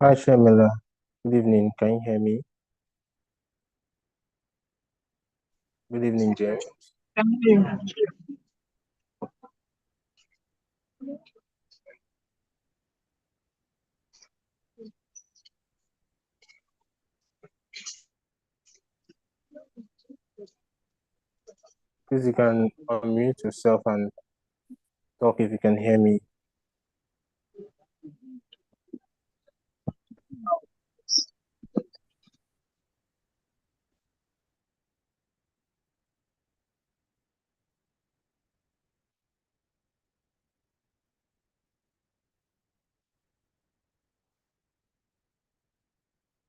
Hi, Shamila. Good evening. Can you hear me? Good evening, James. Please, you can unmute yourself and talk if you can hear me.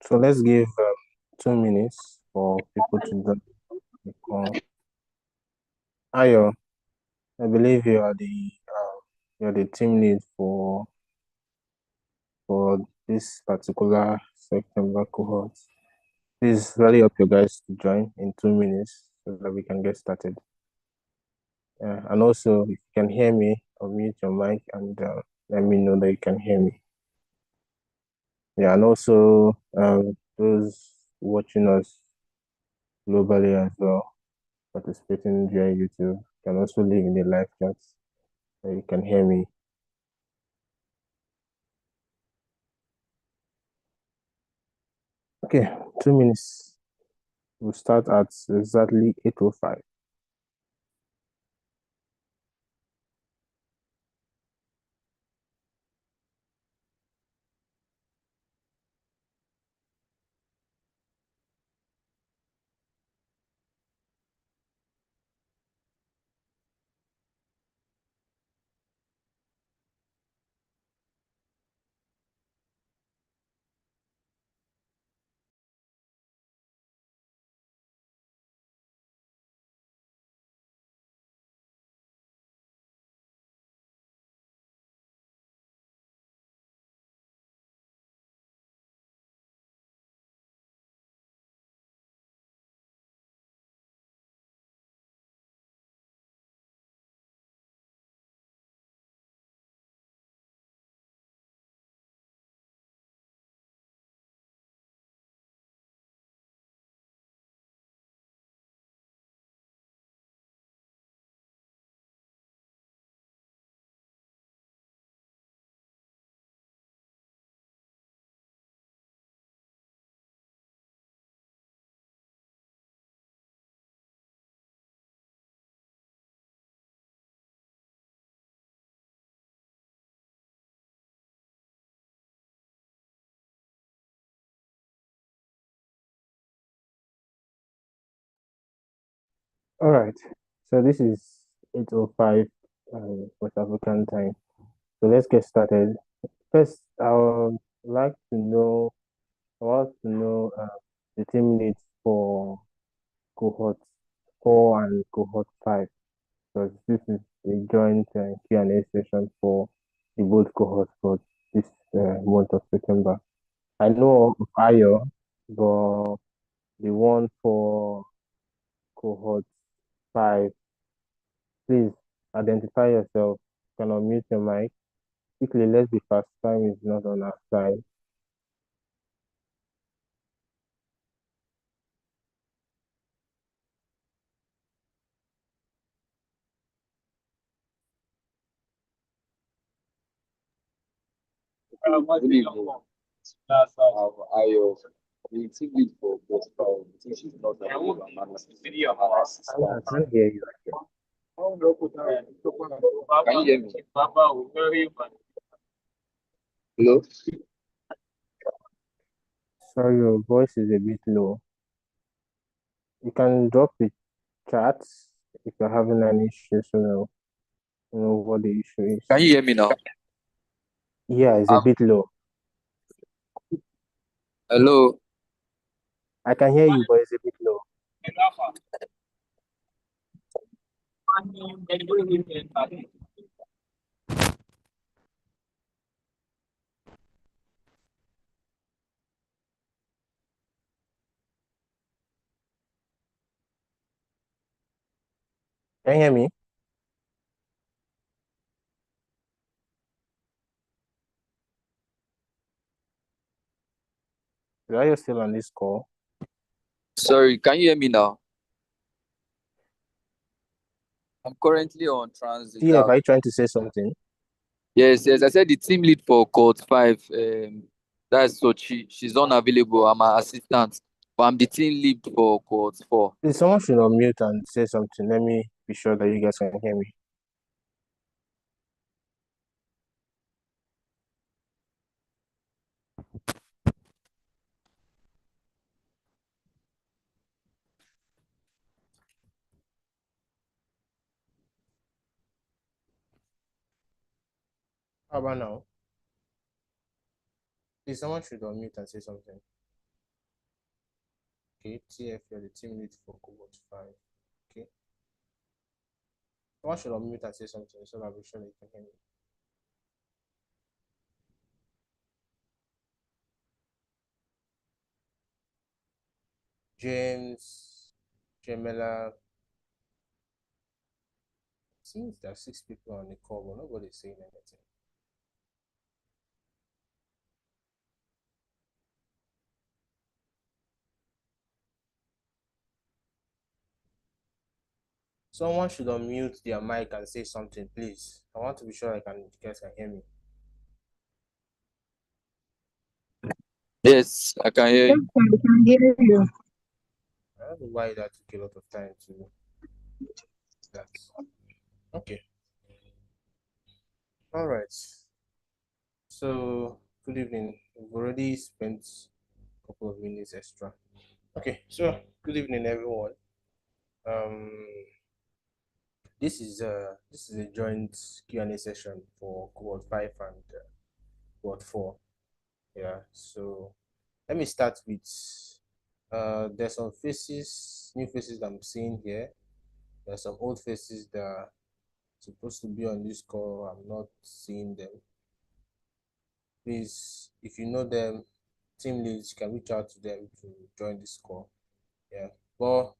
So let's give 2 minutes for people to join the call. Ayo, I believe you're the team lead for this particular September cohort. Please rally up your guys to join in 2 minutes so that we can get started. And also, if you can hear me, unmute your mic and let me know that you can hear me. Yeah, and also those watching us globally as well, participating via YouTube, can also leave in the live chat so you can hear me. Okay, 2 minutes. We'll start at exactly 8:05. All right. So this is 8:05 West African time. So let's get started. First, I would like to know, I want to know the team leads for cohort 4 and cohort 5. Because this is a joint Q&A session for the both cohorts for this month of September. I know of Ayo, but the one for cohort 5, please identify yourself. You can unmute your mic. Quickly, let's be fast. Time is not on our side. Good evening. I the team lead for both the team she's not available and her I assistant. can't hear you again. Can you hear me? Hello? Sorry, your voice is a bit low. You can drop the chat if you're having an issue so know what the issue is. Can you hear me now? Yeah, it's a bit low. Hello? I can hear you, but it's a bit low. Can you hear me? Are you still on this call? Sorry, can you hear me now? I'm currently on transit TF, are out. you trying to say something? Yes, yes. I said the team lead for Cohort 5. That's Sochi. She's unavailable. I'm her assistant. But I'm the team lead for Cohort 4. Please, someone should unmute and say something. Let me be sure that you guys can hear me. How about now? Please, someone should unmute and say something. Okay, TF, you're the team lead for Cohort 5. Okay. Someone should unmute and say something so that I'll be sure that you can hear me. James, Jamila. Seems there are 6 people on the call, but nobody's saying anything. Someone should unmute their mic and say something, please. I want to be sure you guys can hear me. Yes, I can hear Yes, you. I can hear you. I don't know why that took a lot of time to do that. Okay. All right. So, good evening. We've already spent a couple of minutes extra. Okay. So, good evening, everyone. Um, this is a joint Q&A session for Cohort 5 and Cohort 4. Yeah. So, let me start with there's some faces, new faces that I'm seeing here. There's some old faces that are supposed to be on this call. I'm not seeing them. Please, if you know them, team leads, you can reach out to them to join this call. Yeah. But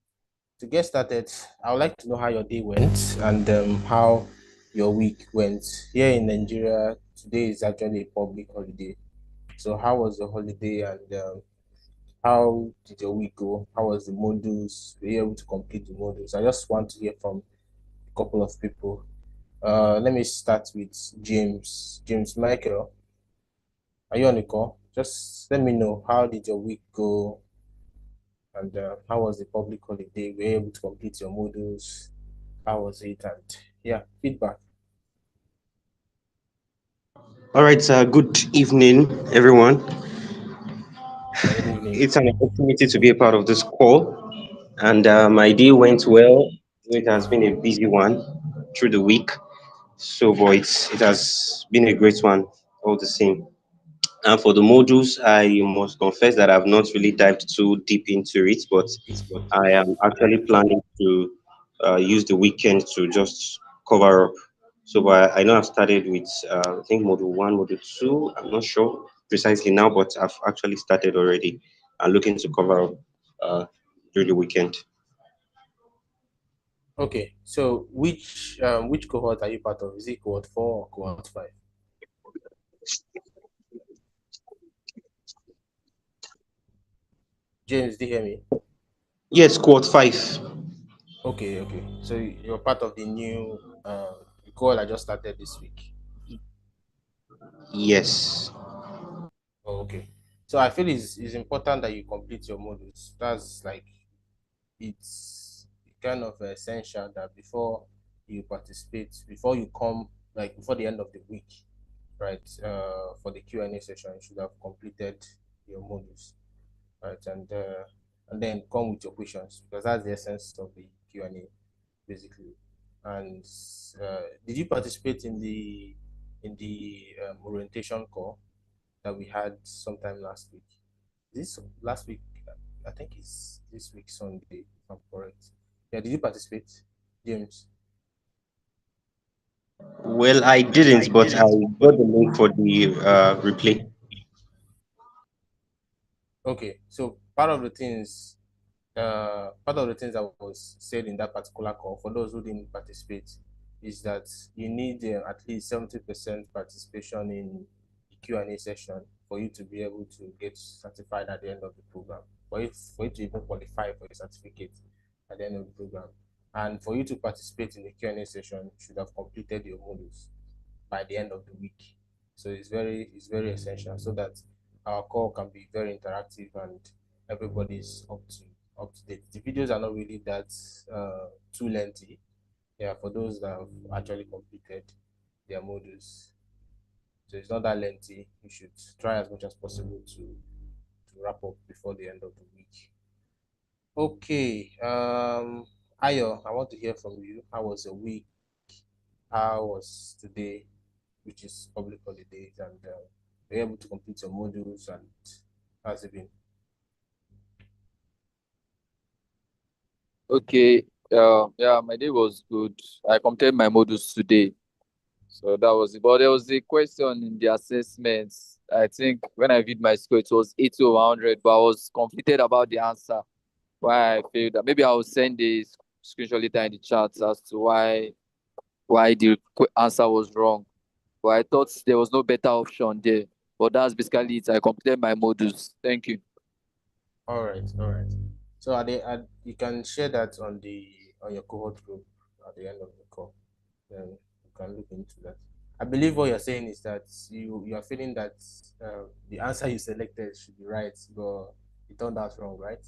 to get started, I would like to know how your day went and how your week went. Here in Nigeria, today is actually a public holiday. So, how was your holiday and how did your week go? How was the modules? Were you able to complete the modules? I just want to hear from a couple of people. Let me start with James. James Michael, are you on the call? Just let me know, how did your week go and how was the public holiday? Were you able to complete your modules? How was it? And yeah, feedback. All right, good evening, everyone. Good evening. It's an opportunity to be a part of this call, and my day went well. It has been a busy one through the week, so but it has been a great one all the same. And for the modules, I must confess that I've not really dived too deep into it, but I am actually planning to use the weekend to just cover up. So I know I've started with, I think, module one, module two. I'm not sure precisely now, but I've actually started already and looking to cover up uh, through the weekend. Okay, so which cohort are you part of? Is it cohort 4 or cohort 5? James, do you hear me? Yes, quad five. Okay, okay. So you're part of the new cohort I just started this week. Yes. Oh, okay. So I feel it's important that you complete your modules. That's like it's kind of essential that before you participate, before you come, like before the end of the week, right? For the Q&A session, you should have completed your modules, right? And then come with your questions because that's the essence of the Q&A, basically. And did you participate in the orientation call that we had sometime last week? This last week, I think it's this week Sunday, if I'm correct. Yeah, did you participate, James? Well, I didn't, but I got the link for the replay. Okay, so part of the things that was said in that particular call for those who didn't participate is that you need at least 70% participation in the Q&A session for you to be able to get certified at the end of the program, for you to even qualify for a certificate at the end of the program. And for you to participate in the Q&A session, you should have completed your modules by the end of the week. So it's very essential so that our call can be very interactive and everybody's up to date. The videos are not really that too lengthy. Yeah, for those that have actually completed their modules. So it's not that lengthy. You should try as much as possible to wrap up before the end of the week. Okay. Ayo, I want to hear from you. How was your week? How was today, which is public holidays, and were you able to complete your modules, and how's it been? Okay. Yeah, my day was good. I completed my modules today. So that was it. But there was a question in the assessments. I think when I viewed my score, it was 80 over 100, but I was conflicted about the answer, why I failed that. Maybe I will send a screenshot later in the chat as to why the answer was wrong. But I thought there was no better option there. But that's basically it. I completed my modules. Thank you. All right, all right. So you can share that on your cohort group at the end of the call. Then you can look into that. I believe what you're saying is that you are feeling that the answer you selected should be right, but it turned out wrong, right?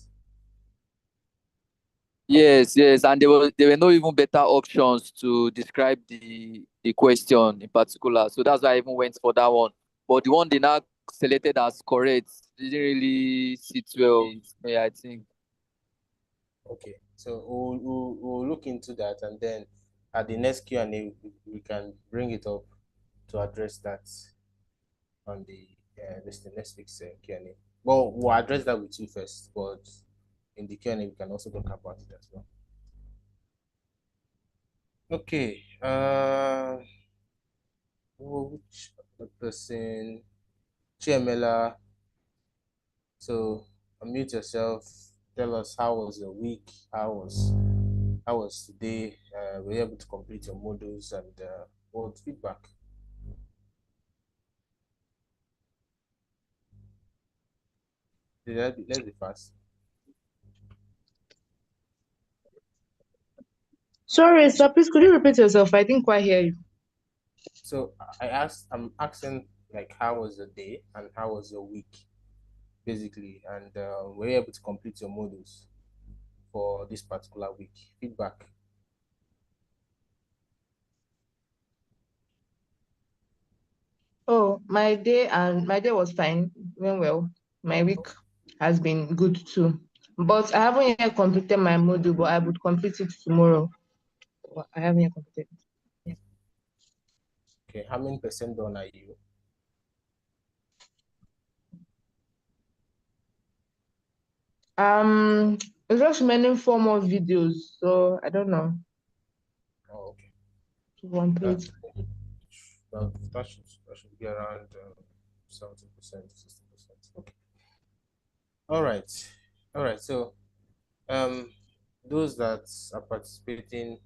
Yes, yes, and there were no even better options to describe the question in particular. So that's why I even went for that one. But the one they now selected as correct didn't really sit well with me, I think. Okay, so we'll look into that, and then at the next Q&A, we can bring it up to address that on the next week's Q&A. Well, we'll address that with you first, but in the Q&A, we can also talk about it as well. Okay, which other person? Chiamela. So unmute yourself. Tell us how was your week? How was today? Were you able to complete your modules, and what feedback? Let's be fast. Sorry, sir, please could you repeat yourself? I didn't quite hear you. So I'm asking like how was your day and how was your week, basically, and were you able to complete your modules for this particular week? Feedback. Oh, my day was fine, went well. My week has been good too. But I haven't yet completed my module, but I would complete it tomorrow. But I haven't yet completed it. Yeah. Okay, how many percent done are you? It's just remaining 4 more videos, so I don't know. Oh, okay. To complete. That should be around 70%, 60%. Okay. All right. All right. So um, those that are participating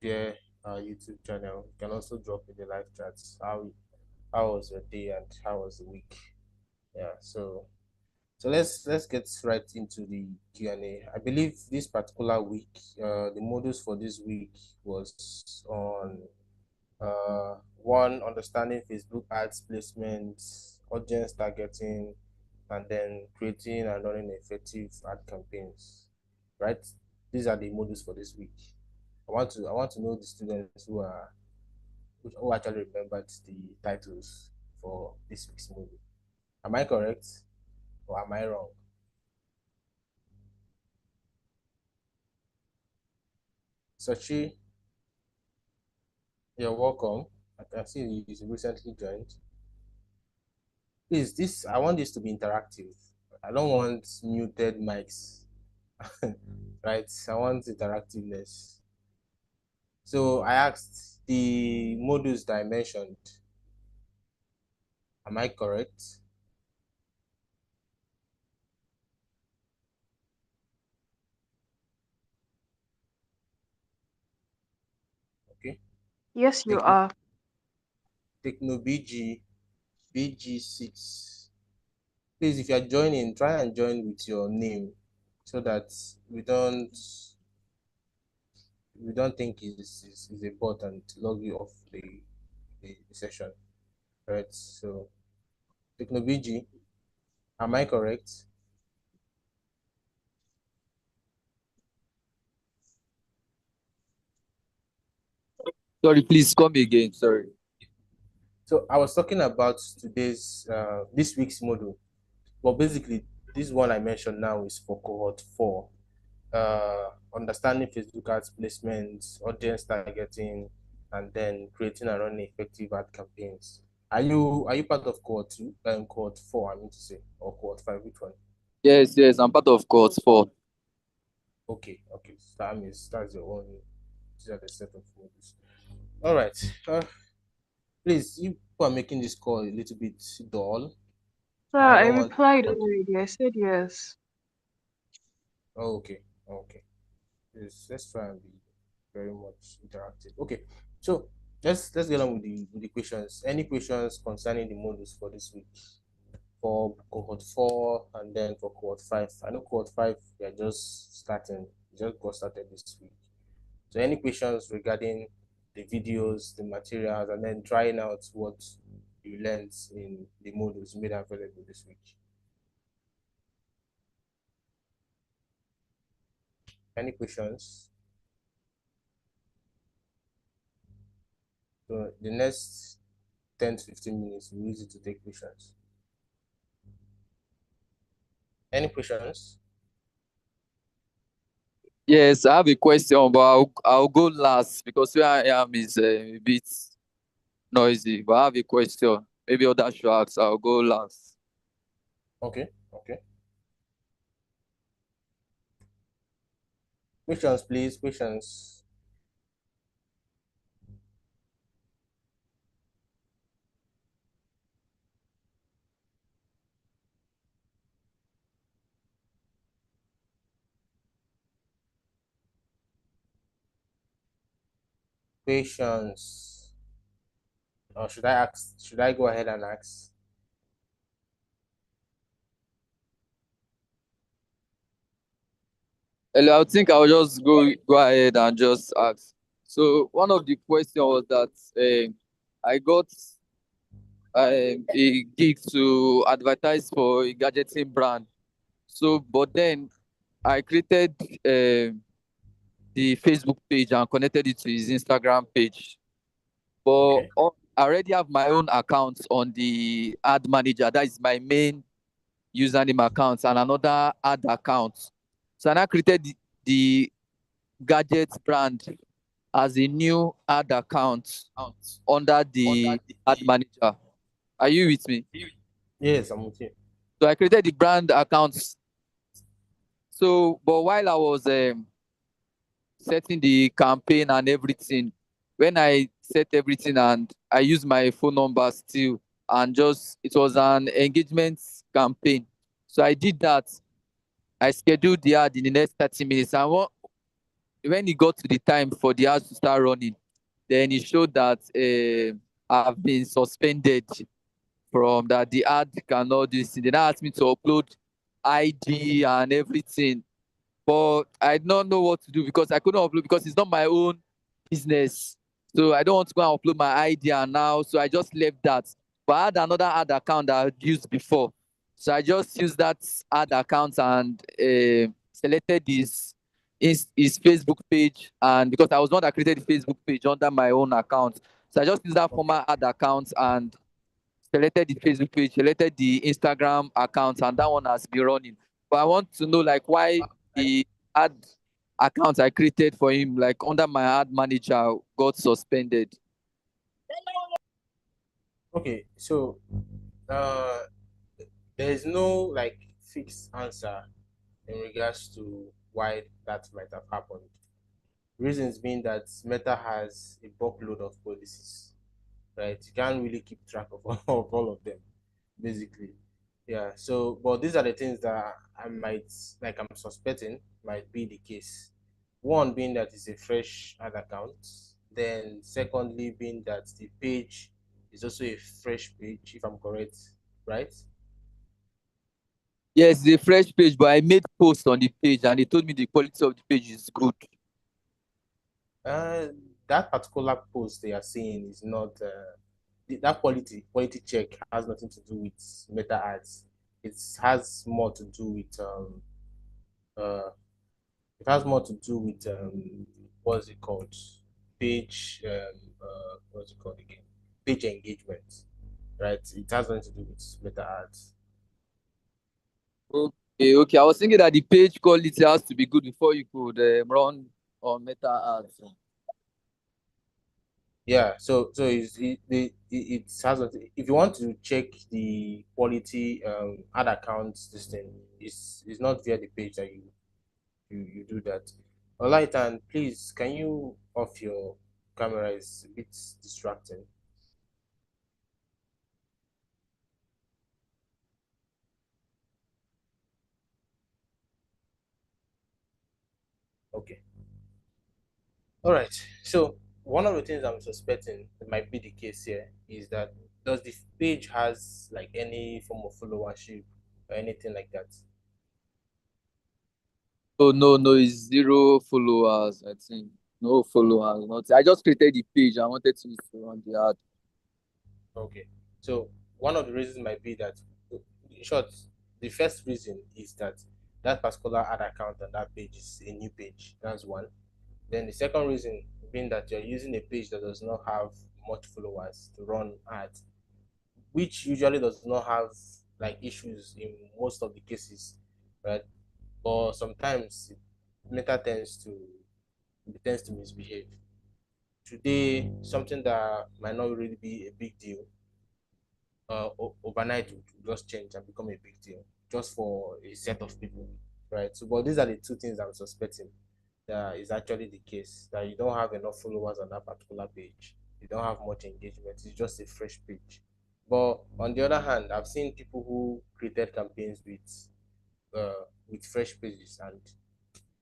via our YouTube channel can also drop in the live chats how was your day and how was the week. Yeah. So let's get right into the Q&A. I believe this particular week, the modules for this week was on one, understanding Facebook ads placement, audience targeting, and then creating and running effective ad campaigns. Right? These are the modules for this week. I want to know the students who actually remembered the titles for this week's movie. Am I correct or am I wrong? Sachi, you're welcome. I can see you recently joined. Please, I want this to be interactive. I don't want muted mics. Right? I want interactiveness. So I asked the modules that I mentioned. Am I correct? Okay. Yes, you Techno, are. Techno BG, BG6, please, if you're joining, try and join with your name so that we don't think is a bot and log you off the session. Right. So Technobg, am I correct? Sorry, please come again. Sorry. So I was talking about this week's module. Well, basically, this one I mentioned now is for cohort 4. Understanding Facebook ads placements, audience targeting, and then creating and running effective ad campaigns. Are you part of cohort 2, cohort 4, I mean to say, or cohort 5? Which one? Yes, I'm part of Cohort 4. Okay. So that means that's your own. These are the set of modules. All right. Please, you people are making this call a little bit dull. Sir, I I don't want. replied already. I said yes. Oh, okay. Let's try and be very much interactive. Okay, so let's get on with the questions. Any questions concerning the modules for this week? For cohort 4 and then for cohort 5. I know cohort 5 we are just starting, just got started this week. So any questions regarding the videos, the materials, and then trying out what you learned in the modules made available this week? Any questions? So the next 10 to 15 minutes, we use it to take questions. Any questions? Yes, I have a question, but I'll go last because where I am is a bit noisy. But I have a question. Maybe others should ask. I'll go last. Okay. Questions, please. Questions. Questions. Or should I ask? Should I go ahead and ask? I think I'll just go ahead and just ask. So one of the questions was that I got a gig to advertise for a gadgeting brand. So, but then I created the Facebook page and connected it to his Instagram page. But Okay. I already have my own account on the ad manager. That is my main username account and another ad account. So I now created the gadget brand as a new ad account under the ad manager. Are you with me? Yes, I'm with you. So I created the brand accounts. So, but while I was setting the campaign and everything, when I set everything and I used my phone number still, and just it was an engagement campaign. So I did that. I scheduled the ad in the next 30 minutes. And when it got to the time for the ads to start running, then it showed that I've been suspended from that. The ad cannot do this. They now asked me to upload ID and everything, but I did not know what to do because I couldn't upload because it's not my own business. So I don't want to go and upload my idea now. So I just left that. But I had another ad account that I used before. So I just used that ad account and selected his Facebook page. And because I was one that created the Facebook page under my own account. So I just used that former ad account and selected the Facebook page, selected the Instagram account, and that one has been running. But I want to know like why the ad account I created for him, like under my ad manager, got suspended. Okay. So, uh, there is no like fixed answer in regards to why that might have happened. Reasons being that Meta has a buckload of policies, right? You can't really keep track of of all of them, basically. Yeah. So, but these are the things that I might like. I'm suspecting might be the case. One being that it's a fresh ad account. Then, secondly, being that the page is also a fresh page, if I'm correct, right? Yes, it's a fresh page, but I made posts on the page and they told me the quality of the page is good. Uh, that particular post they are seeing is not that quality check has nothing to do with meta ads. It has more to do with uh it has more to do with what's it called? Page what's it called again? Page engagement, right? It has nothing to do with meta ads. Okay, okay. I was thinking that the page quality has to be good before you could run on meta ads. Yeah, so it has if you want to check the quality ad accounts this thing is not via the page that you do that. Alright, and please can you off your camera? It's a bit distracting. Okay. All right. So one of the things I'm suspecting that might be the case here is that does the page has like any form of followership or anything like that? Oh no, no, it's zero followers, I think. No followers. Not. I just created the page. I wanted to use to run the ad. Okay. So one of the reasons might be that, in short, the first reason is that that particular ad account on that page is a new page. That's one. Then the second reason being that you're using a page that does not have much followers to run ads, which usually does not have like issues in most of the cases, right? But sometimes Meta tends to misbehave. Today, something that might not really be a big deal, overnight would just change and become a big deal just for a set of people, right? So, but these are the two things I'm suspecting that is actually the case, that you don't have enough followers on that particular page, you don't have much engagement, it's just a fresh page. But on the other hand, I've seen people who created campaigns with fresh pages and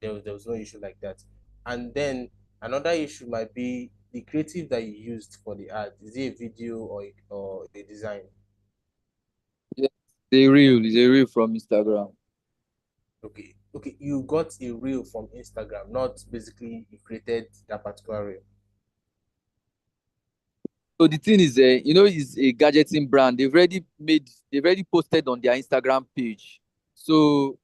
there was no issue like that. And then another issue might be the creative that you used for the ad. Is it a video or a design? Yeah, it's a reel from Instagram. Okay, okay, you got a reel from Instagram, not basically you created that particular reel. So the thing is, it's a gadgeting brand. They've already posted on their Instagram page. So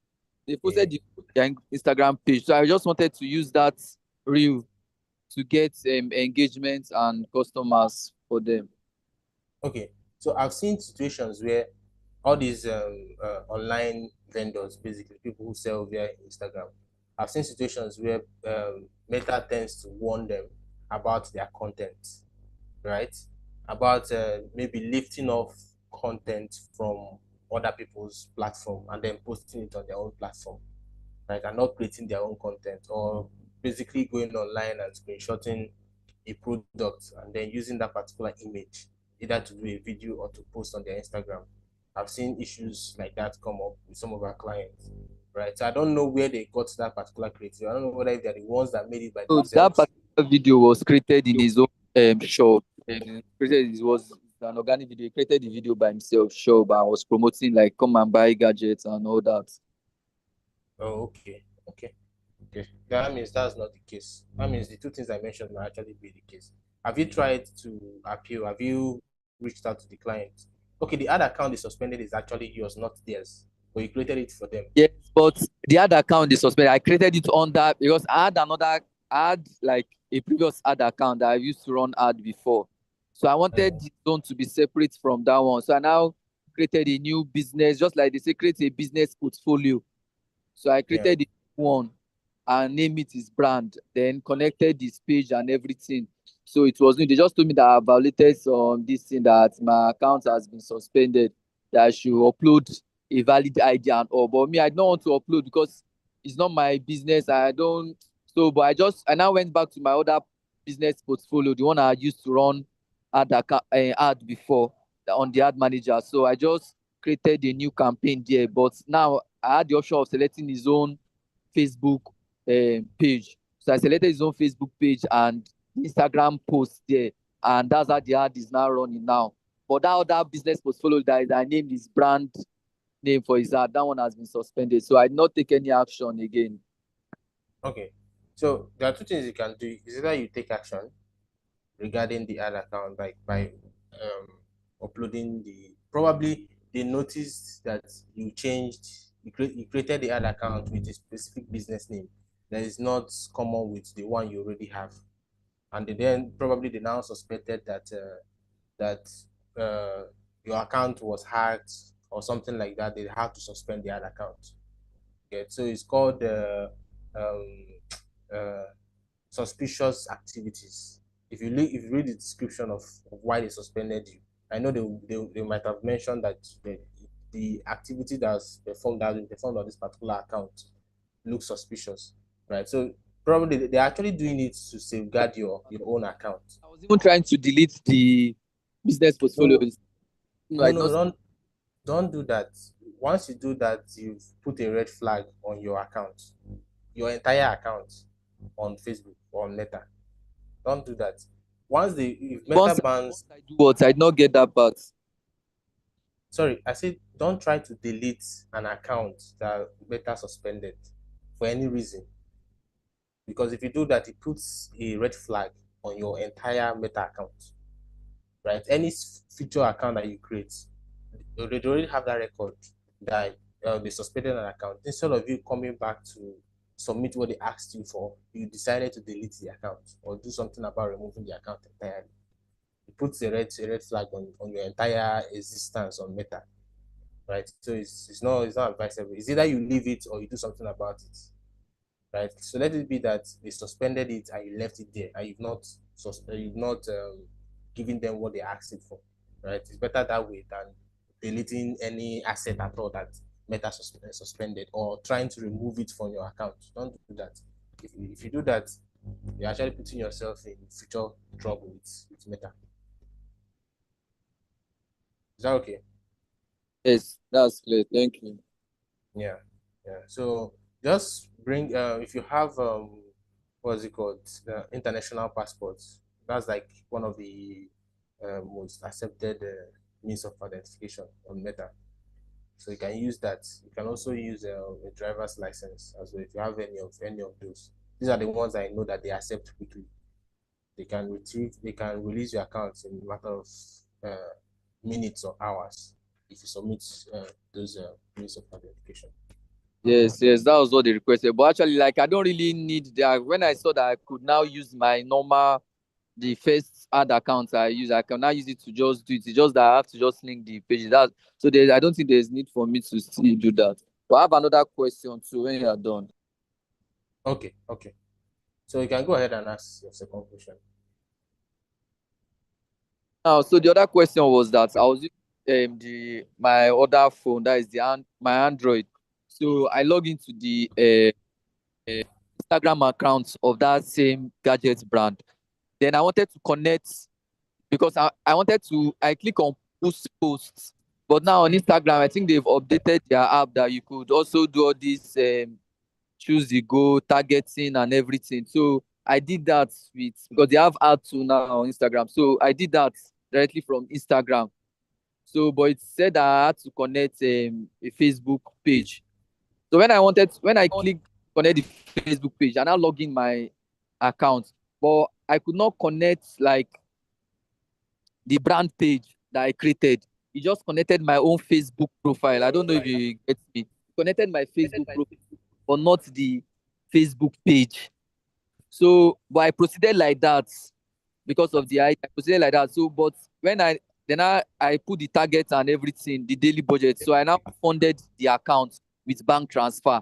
they Yeah. posted their Instagram page. So I just wanted to use that reel to get engagement and customers for them. Okay, so I've seen situations where all these online vendors, basically people who sell via Instagram, I've seen situations where Meta tends to warn them about their content, right? About maybe lifting off content from other people's platform and then posting it on their own platform, right? And not creating their own content, or basically going online and screenshotting a product and then using that particular image either to do a video or to post on their Instagram. I've seen issues like that come up with some of our clients, right? So I don't know where they got that particular creative. I don't know whether they're the ones that made it by So that themselves. particular video was created in his own shop. It was an organic video. He created the video by himself, shop, and was promoting like come and buy gadgets and all that. Oh, okay, okay, okay. That means that's not the case. That means the two things I mentioned might actually be the case. Have you tried to appeal? Have you reached out to the client? Okay, the ad account is suspended is actually yours, not theirs, but you created it for them. Yes, but the ad account is suspended. I created it on that because I had like a previous ad account that I used to run ad before. So I wanted this one to be separate from that one. So I now created a new business, just like they say, create a business portfolio. So I Yeah. created one and named it his brand, then connected his page and everything. So it was new. They just told me that I violated some this thing, that my account has been suspended, that I should upload a valid ID and all. But me, I don't want to upload because it's not my business. I don't. So, but I now went back to my other business portfolio, the one I used to run ad before on the ad manager. So I just created a new campaign there. But now I had the option of selecting his own Facebook page. So I selected his own Facebook page and Instagram post there. And that's how the ad is now running now. But that other business portfolio that I named his brand name for his ad. That one has been suspended. So I did not take any action again. Okay. So there are two things you can do. Is either you take action regarding the ad account, like by uploading probably they noticed that you changed, you created the ad account with a specific business name that is not common with the one you already have, and then probably they now suspected that your account was hacked or something like that. They have to suspend the ad account. Okay, so it's called um, uh, suspicious activities. If you read the description of why they suspended you, I know they might have mentioned that the activity that's performed on this particular account looks suspicious, right? So probably they're actually doing it to safeguard your own account. I was even trying to delete the business portfolios. No, I No, not. don't do that. Once you do that, you've put a red flag on your account, your entire account on Facebook or on Meta. Don't do that. If Meta bans, I do what? I did not get that part. sorry, I said don't try to delete an account that Meta suspended for any reason. Because if you do that, it puts a red flag on your entire Meta account, right? Any future account that you create, they already have that record that they suspended an account. Instead of you coming back to submit what they asked you for, you decided to delete the account or do something about removing the account entirely. It puts a red flag on your entire existence on Meta, right? So it's not advisable. It's either you leave it or you do something about it, right? So let it be that they suspended it and you left it there and you've not given them what they asked it for, right? It's better that way than deleting any asset at all that Meta suspended or trying to remove it from your account. Don't do that. If you do that, you're actually putting yourself in future trouble with Meta. Is that okay? Yes, that's clear. Thank you. Yeah, yeah. So just bring if you have what's it called, international passports. That's like one of the most accepted means of identification on Meta. So you can use that. You can also use a driver's license as well if you have any of those. These are the ones I know that they accept quickly. They can release your account in a matter of minutes or hours if you submit those means of identification. Yes, that was what they requested. But actually, like, I don't really need that. When I saw that I could now use my normal, the first ad account I can now use it to just do it. It's just that I have to just link the pages. I don't think there's need for me to still do that. But I have another question too when you are done. Okay, okay. So you can go ahead and ask your second question. Now, so the other question was that I was using my other phone, that is my Android. So I log into the Instagram account of that same gadget brand. Then I wanted to connect because I click on posts. But now on Instagram, I think they've updated their app that you could also do all this choose the goal, targeting and everything. So I did that because they have ad too now on Instagram. So I did that directly from Instagram. So, but it said that I had to connect a Facebook page. So when I click connect the Facebook page, I now log in my account, but I could not connect like the brand page that I created. It just connected my own Facebook profile. I don't know if you get me. It connected my Facebook profile, but not the Facebook page. So, but I proceeded like that because of I proceeded like that. So, but when I put the target and everything, the daily budget. So I now funded the account with bank transfer.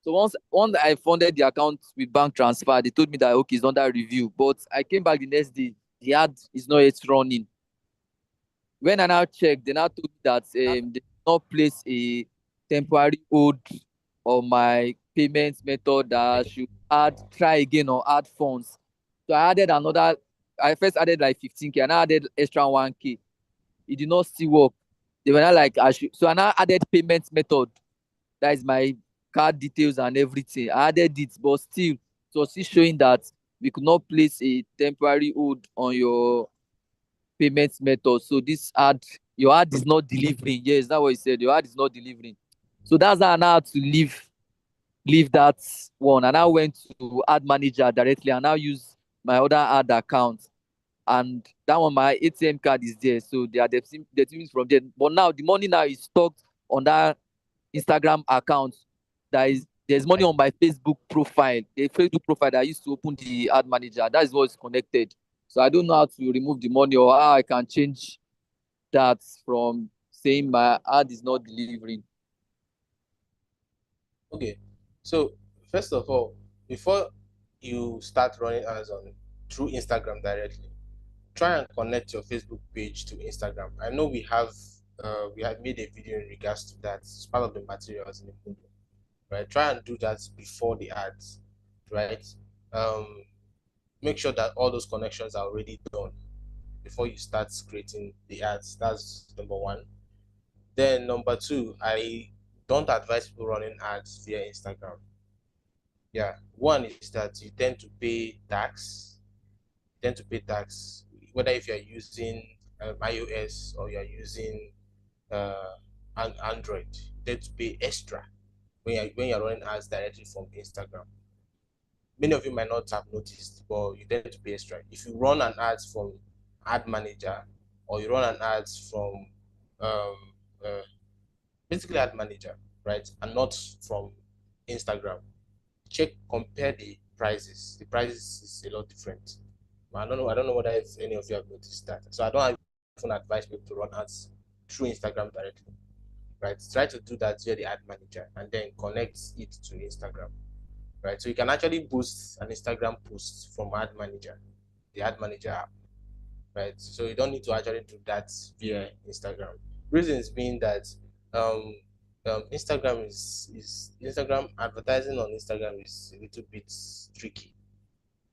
So once I funded the account with bank transfer, they told me that okay, it's under review. But I came back the next day, the ad is not yet running. When I now checked, they now told me that they did not place a temporary hold on my payment method that I should try again or add funds. So I first added like 15K and I added extra 1K. It did not still work. They were not like, so I now added payment method. That is my card details and everything. I added it, but still, it was still showing that we could not place a temporary hold on your payment method. So this ad your ad is not delivering. Yes, that's what he said. Your ad is not delivering. So that's how I now had to leave that one. And I went to ad manager directly and now use my other ad account. And that one, my ATM card is there. So they are deducting from there. But now the money now is stored on that Instagram account. There's money on my Facebook profile, the Facebook profile that I used to open the ad manager. That is what's connected. So I don't know how to remove the money or how I can change that from saying my ad is not delivering. Okay, so first of all, before you start running ads on through Instagram directly, try and connect your Facebook page to Instagram. I know we have made a video in regards to that. It's part of the materials in the video, right? Try and do that before the ads, right? Um, Make sure that all those connections are already done before you start creating the ads. That's number one. Then number two, I don't advise people running ads via Instagram. Yeah, one is that you tend to pay tax. You tend to pay tax, whether if you're using iOS or you're using an Android. You tend to pay extra when you're running ads directly from Instagram. Many of you might not have noticed, but you tend to pay extra. If you run an ads from Ad Manager or you run an ads from um, uh, basically Ad Manager, right, and not from Instagram, compare the prices. The prices is a lot different. I don't know whether if any of you have noticed that. So I don't even advise people to run ads through Instagram directly, right? Try to do that via the Ad Manager and then connect it to Instagram, right? So you can actually boost an Instagram post from Ad Manager, the Ad Manager app, right? So you don't need to actually do that via Instagram. Reasons being that um, Instagram advertising on Instagram is a little bit tricky,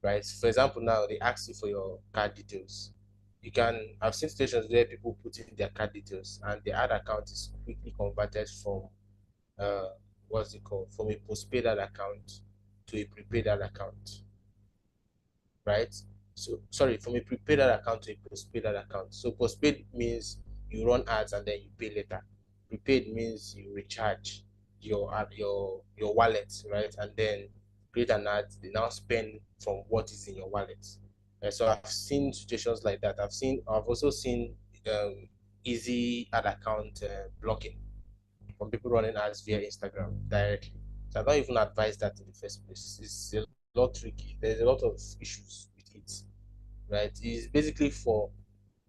right? For example, now they ask you for your card details. I've seen situations where people put in their card details and the ad account is quickly converted from uh what's it called, from a postpaid ad account to a prepaid ad account, right? So sorry, from a prepaid ad account to a postpaid ad account. So postpaid means you run ads and then you pay later. Prepaid means you recharge your wallet, right? And then create an ad, they now spend from what is in your wallet. So I've seen situations like that. I've also seen easy ad account blocking from people running ads via Instagram directly. So I don't even advise that in the first place. It's a lot tricky. There's a lot of issues with it, right? It's basically for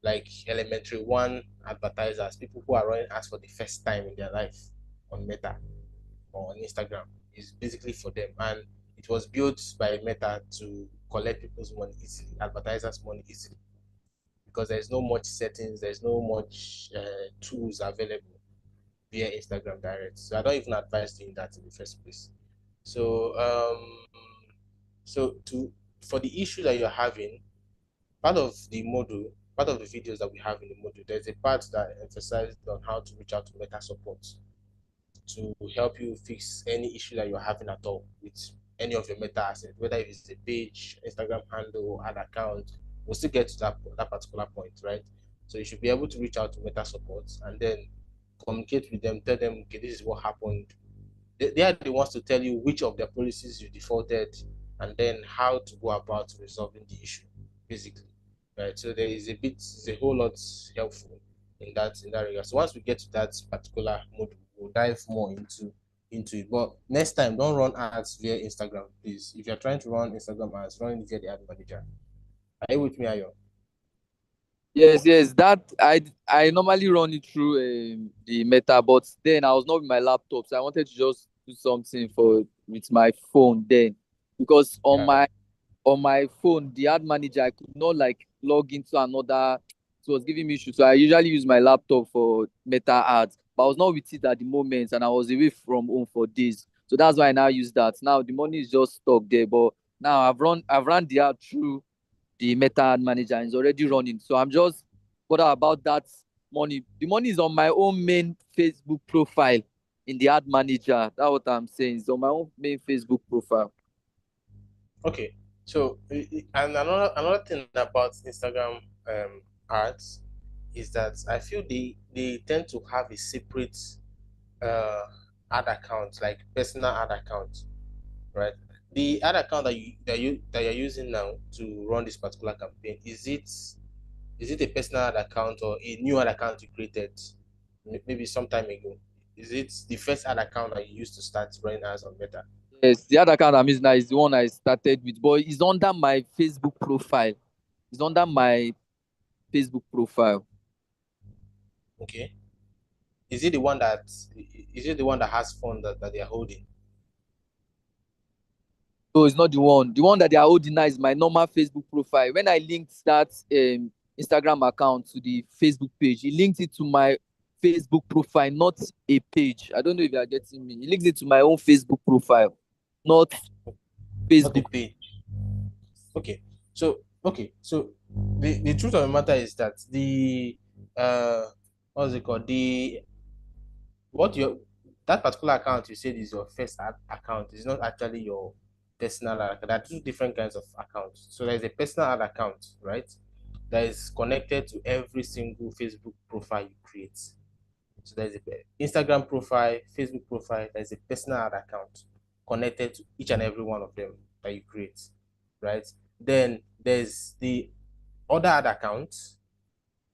like elementary one advertisers, people who are running ads for the first time in their life on Meta or on Instagram. Is basically for them. And it was built by Meta to collect people's money easily, advertisers' money easily, because there's no much settings, there's no much tools available via Instagram Direct. So I don't even advise doing that in the first place. So so to for the issue that you're having, part of the module, part of the videos that we have in the module, there's a part that emphasizes on how to reach out to Meta support to help you fix any issue that you're having at all with any of your Meta assets, whether it's a page, Instagram handle, ad account. We'll still get to that particular point, right? So you should be able to reach out to Meta support and then communicate with them, tell them, okay, this is what happened. They are the ones to tell you which of their policies you defaulted and then how to go about resolving the issue, basically. Right. So it's a whole lot helpful in that regard. So once we get to that particular module, we'll dive more into it. But next time, don't run ads via Instagram, please. If you're trying to run Instagram ads, run it via the ad manager. Are you with me, Ayo? Yes. That I normally run it through the Meta, but then I was not with my laptop, so I wanted to just do something with my phone then, because on Yeah. my phone, the ad manager, I could not like log into another. So it was giving me issues. So I usually use my laptop for Meta ads, but I was not with it at the moment, and I was away from home for days. So that's why I now use that. Now the money is just stuck there, but now I've run the ad through the Meta ad manager and it's already running. So I'm just bothered about that money. The money is on my own main Facebook profile in the ad manager. That's what I'm saying. It's on my own main Facebook profile. Okay. So and another thing about Instagram ads is that I feel they tend to have a separate uh ad account, like personal ad account, right? The ad account that you're using now to run this particular campaign, is it a personal ad account or a new ad account you created maybe some time ago? Is it the first ad account that you used to start running ads on Meta? Yes, the other account I'm using now is the one I started with, but it's under my Facebook profile. It's under my Facebook profile. Okay. Is it the one that is it the one that has fund that they are holding? So it's not the one. The one that they are holding now is my normal Facebook profile. When I linked that Instagram account to the Facebook page, it linked it to my Facebook profile, not a page. I don't know if you are getting me. It links it to my own Facebook profile, not Not a Facebook. pay. Okay. So the truth of the matter is that the what's it called? The what your that particular account you said is your first account is not actually your personal ad account. There are two different kinds of accounts. So there's a personal ad account, right? That is connected to every single Facebook profile you create. So there's a Instagram profile, Facebook profile, there's a personal ad account connected to each and every one of them that you create, right? Then there's the other ad accounts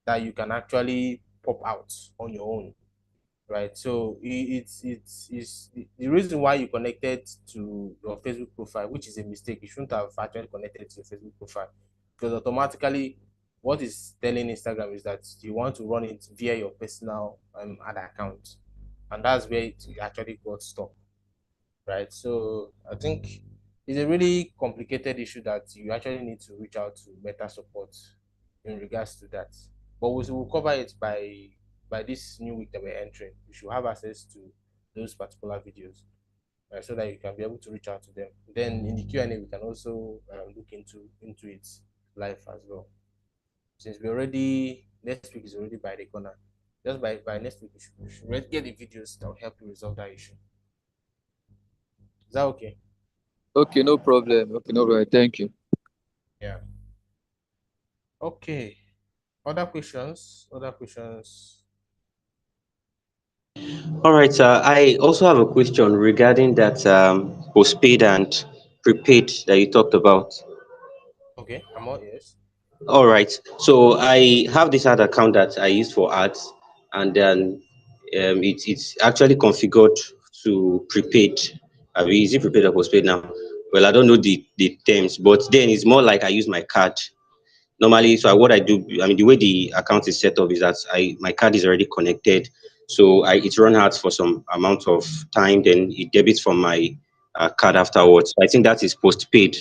that you can actually pop out on your own, right? So it's the reason why you connected to your Facebook profile, which is a mistake. You shouldn't have actually connected to your Facebook profile because automatically what is telling Instagram is that you want to run it via your personal ad account, and that's where it actually got stuck, right? So I think it's a really complicated issue that you actually need to reach out to Meta support in regards to that. But we'll cover it by this new week that we're entering. You should have access to those particular videos, so that you can be able to reach out to them. Then in the Q&A, we can also look into it live as well. Since we already next week is already by the corner, just by next week we should already get the videos that will help you resolve that issue. Is that okay? Okay, no problem. Okay, no problem. Thank you. Yeah. Okay. Other questions? Other questions? All right, I also have a question regarding that postpaid and prepaid that you talked about. Okay, I'm all ears. All right, so I have this ad account that I use for ads, and then it's actually configured to prepaid. I mean, is it prepaid or postpaid now? Well, I don't know the terms, but then it's more like I use my card normally. So what I do, I mean, the way the account is set up is that I my card is already connected, so it run out for some amount of time, then it debits from my card afterwards. So I think that is postpaid.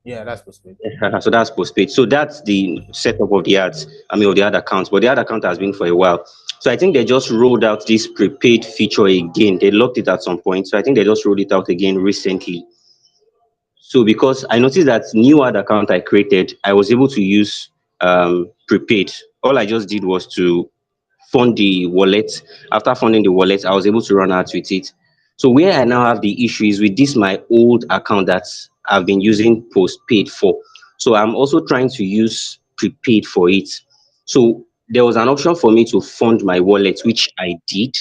Yeah, that's postpaid. So that's postpaid. So that's the setup of the ads. I mean, of the ad account, but the ad account has been for a while. So I think they just rolled out this prepaid feature again. They locked it at some point, so I think they just rolled it out again recently. So because I noticed that new ad account I created, I was able to use prepaid. All I just did was to fund the wallet. After funding the wallet, I was able to run ads with it. So where I now have the issue is with this my old account that I've been using postpaid for. So I'm also trying to use prepaid for it. So there was an option for me to fund my wallet, which I did.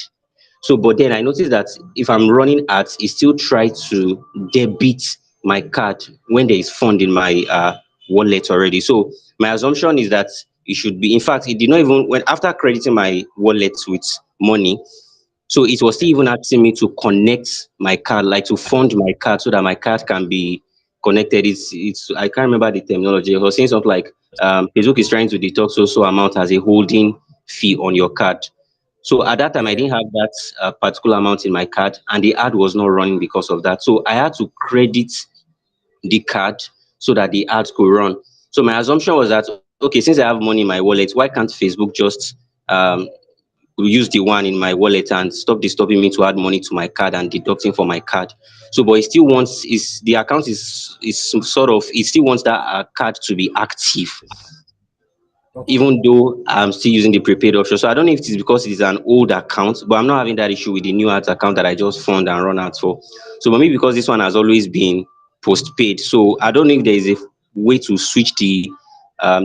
So, but then I noticed that if I'm running ads, it still tries to debit my card when there is fund in my wallet already. So my assumption is that it should be. In fact, it did not even when after crediting my wallet with money. So it was still even asking me to connect my card, like to fund my card so that my card can be connected. It's I can't remember the terminology. It was saying something like Facebook is trying to deduct so amount as a holding fee on your card. So at that time, I Yeah. didn't have that particular amount in my card, and the ad was not running because of that. So I had to credit the card so that the ads could run. So my assumption was that okay, since I have money in my wallet, why can't Facebook just um, use the one in my wallet and stop disturbing me to add money to my card and deducting for my card? So, but it still wants is the account is sort of it still wants that card to be active Okay. even though I'm still using the prepaid option. So I don't know if it's because it's an old account, but I'm not having that issue with the new ads account that I just fund and run ads for. So maybe because this one has always been postpaid. So I don't know if there is a way to switch the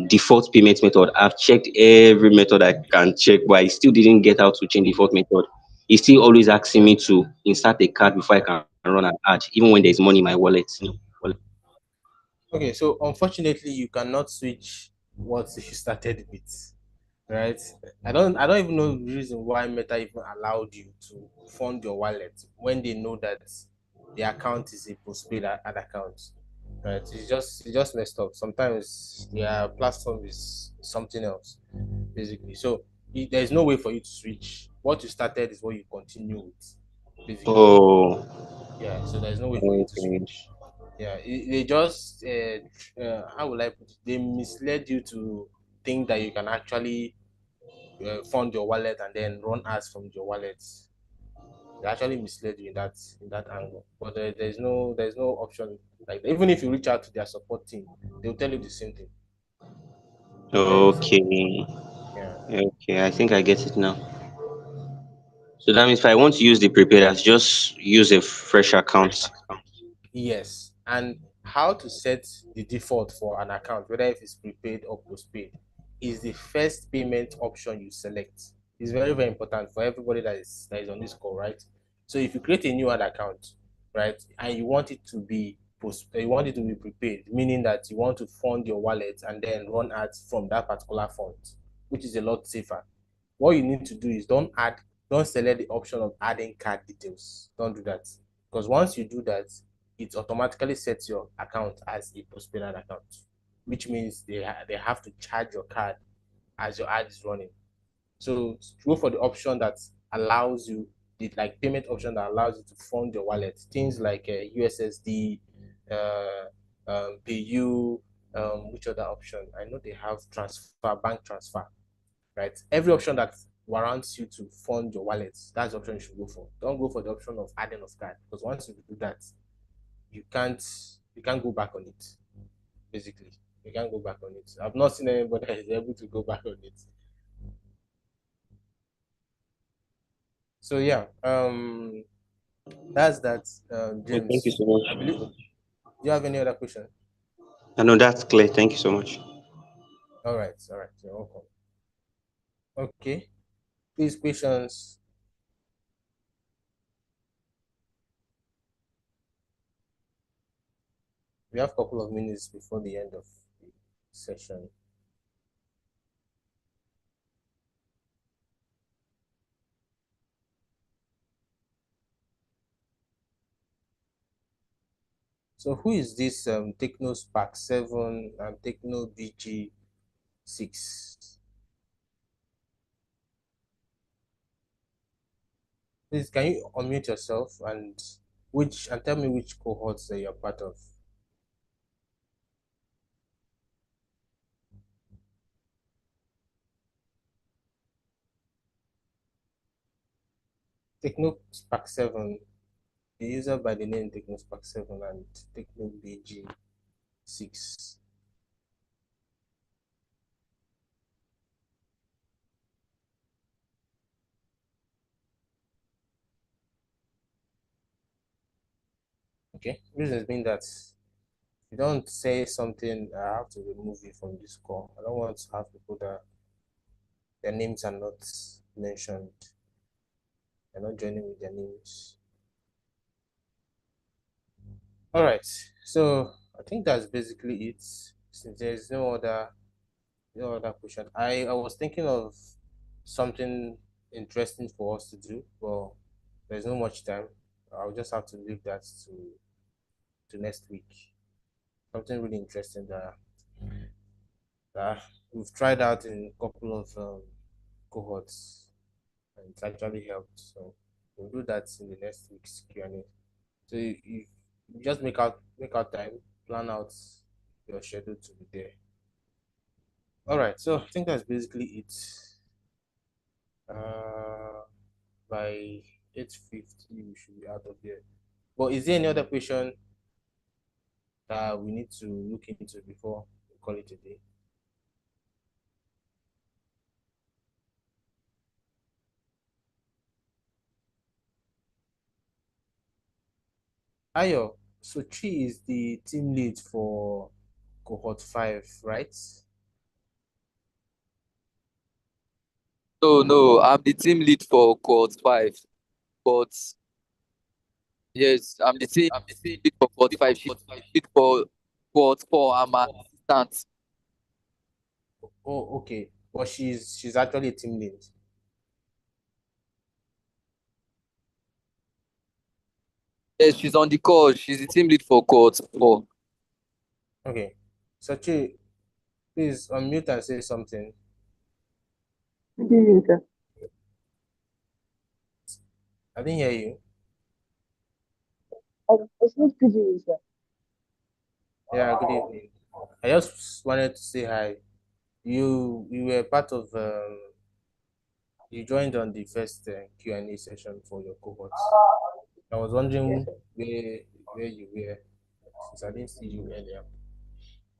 default payment method. I've checked every method I can check, but I still didn't get how to change default method. It's still always asking me to insert a card before I can run an ad, even when there's money in my wallet. Okay, so unfortunately, you cannot switch what you started with, right? I don't even know the reason why Meta even allowed you to fund your wallet when they know that the account is a postpaid ad account, right? It's just messed up. Sometimes their platform is something else, basically. So there's no way for you to switch. What you started is what you continue with, basically. Oh, Yeah, so there's no way for you to okay. switch. Yeah, they just how will I put it? They misled you to think that you can actually fund your wallet and then run ads from your wallet. They actually misled you in that angle. But there's no option like that. Even if you reach out to their support team, they'll tell you the same thing. Right? So Okay. yeah. Okay, I think I get it now. So that means if I want to use the prepaid, I just use a fresh account. Yes, and how to set the default for an account, whether if it's prepaid or postpaid, is the first payment option you select. It's very, very important for everybody that is on this call, right? So if you create a new ad account, right, and you want it to be you want it to be prepaid, meaning that you want to fund your wallet and then run ads from that particular fund, which is a lot safer. What you need to do is don't select the option of adding card details. Don't do that. Because once you do that, it automatically sets your account as a postpaid account, which means they have to charge your card as your ad is running. So go for the option that allows you the like payment option that allows you to fund your wallet. Things like USSD, PayU, which other option? I know they have transfer, bank transfer, right? Every option that warrants you to fund your wallet, that's the option you should go for. Don't go for the option of adding of card because once you do that, you can't you can't go back on it. Basically, you can't go back on it. I've not seen anybody that is able to go back on it. So yeah, that's that. Oh, thank you James, so I believe. much. Do you have any other question? I know that's clear. Thank you so much. All right. You're welcome. Okay, please questions. We have a couple of minutes before the end of the session. So who is this Techno Spark 7 and Techno BG6? Please, can you unmute yourself and tell me which cohorts that you're part of? Techno Spark 7, the user by the name Techno Spark 7 and Techno BG6. Okay, reason being that if you don't say something, I have to remove you from this call. I don't want to have people that their names are not mentioned. They're not joining with their names. All right, so I think that's basically it. Since there's no other question, I was thinking of something interesting for us to do, but there's no much time. I'll just have to leave that to next week. Something really interesting that we've tried out in a couple of cohorts, and it's actually helped. So we'll do that in the next week's Q&A. So you just make out time, plan out your schedule to be there. All right, so I think that's basically it. Uh, by 8:50, we should be out of here. But is there any other question that we need to look into before we call it a day? Ayo, so Chi is the team lead for cohort 5, right? No, I'm the team lead for Cohort 5. But yes, I'm the team lead for Cohort 5. She's the team lead for Cohort 4. I'm an assistant. Oh, okay. But she's actually a team lead. Yes, she's on the call. She's the team lead for Cohort 4. Okay. So please unmute and say something. Good evening, sir. I didn't hear you. It's not good evening, sir. Yeah, good evening. I just wanted to say hi. You were part of you joined on the first Q&A session for your cohorts. I was Yes, wondering sir. where you were since I didn't see you earlier.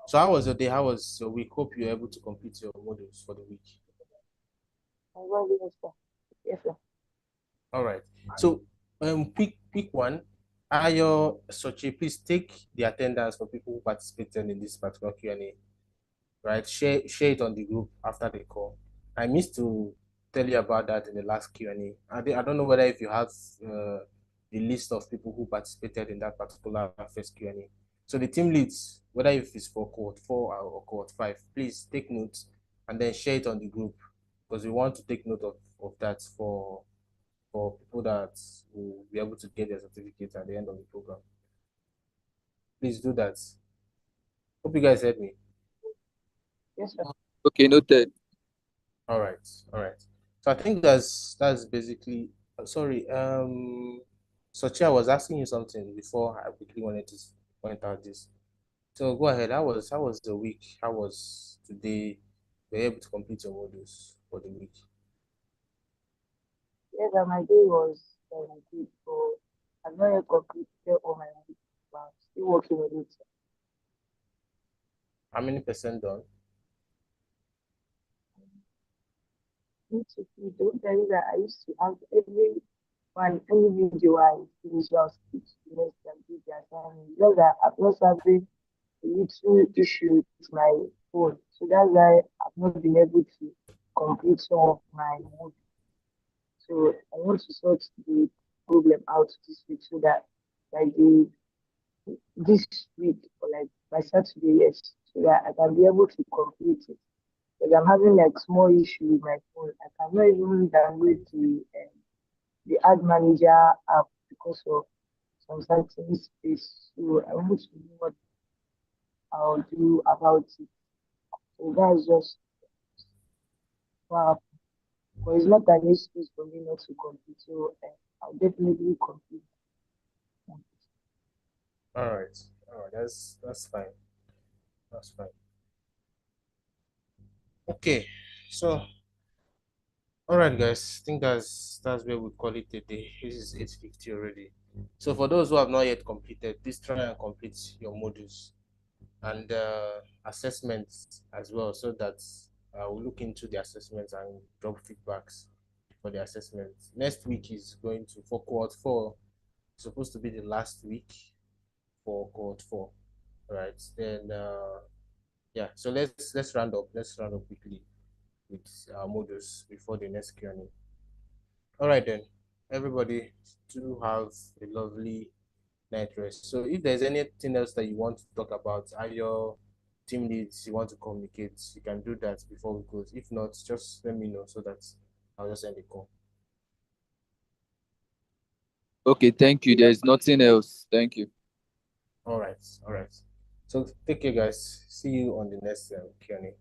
So how was your day? How was your week? Hope you're able to complete your modules for the week. I'm going to sir. Yes, sir. All right. So quick one. Ayo Sochi, please take the attendance for people who participated in this particular Q&A. Right? Share it on the group after the call. I missed to tell you about that in the last Q&A. I don't know whether if you have the list of people who participated in that particular first Q&A. So the team leads, whether if it's for cohort 4 or cohort 5, please take notes and then share it on the group because we want to take note of that for people that will be able to get their certificate at the end of the program. Please do that. Hope you guys heard me. Yes, sir. Okay, noted. All right, all right. So I think that's basically. Sorry, Sochi, I was asking you something before. I quickly wanted to point out this. So go ahead. How was the week? How was today? Were you able to complete your modules for the week? Yes, sir. My day was good, so I've not yet completed all my week, but I'm still working with it. How many percent done? Need to see, don't tell you that I used to have every video I finish, I'll speak to the next and do the assignment. Just that I've not having a little issue with my phone, so that's why I've not been able to complete some of my work. So I want to sort the problem out this week so that like this week or like by Saturday, yes, so that I can be able to complete it. Because I'm having like small issue with my phone. I cannot even download the ad manager app because of some certain space. So I want to know what I'll do about it. So that's just wow. But it's not an excuse for me not to complete. So I'll definitely complete. All right, all right. That's fine. That's fine. Okay. So all right, guys. I think that's where we call it a day. This is 8:50 already. So for those who have not yet completed, please try and complete your modules and assessments as well, so that we'll look into the assessments and drop feedbacks for the assessments. Next week is going to for cohort 4. It's supposed to be the last week for cohort 4, right? Then yeah. So let's round up. Let's round up quickly with our modules before the next Q&A. All right then, everybody, do have a lovely night rest. So if there's anything else that you want to talk about, are your team leads you want to communicate, you can do that before we close. If not, just let me know so that I'll just end the call. Okay, thank you. There's nothing else. Thank you. All right, all right. So take care, guys. See you on the next Q&A.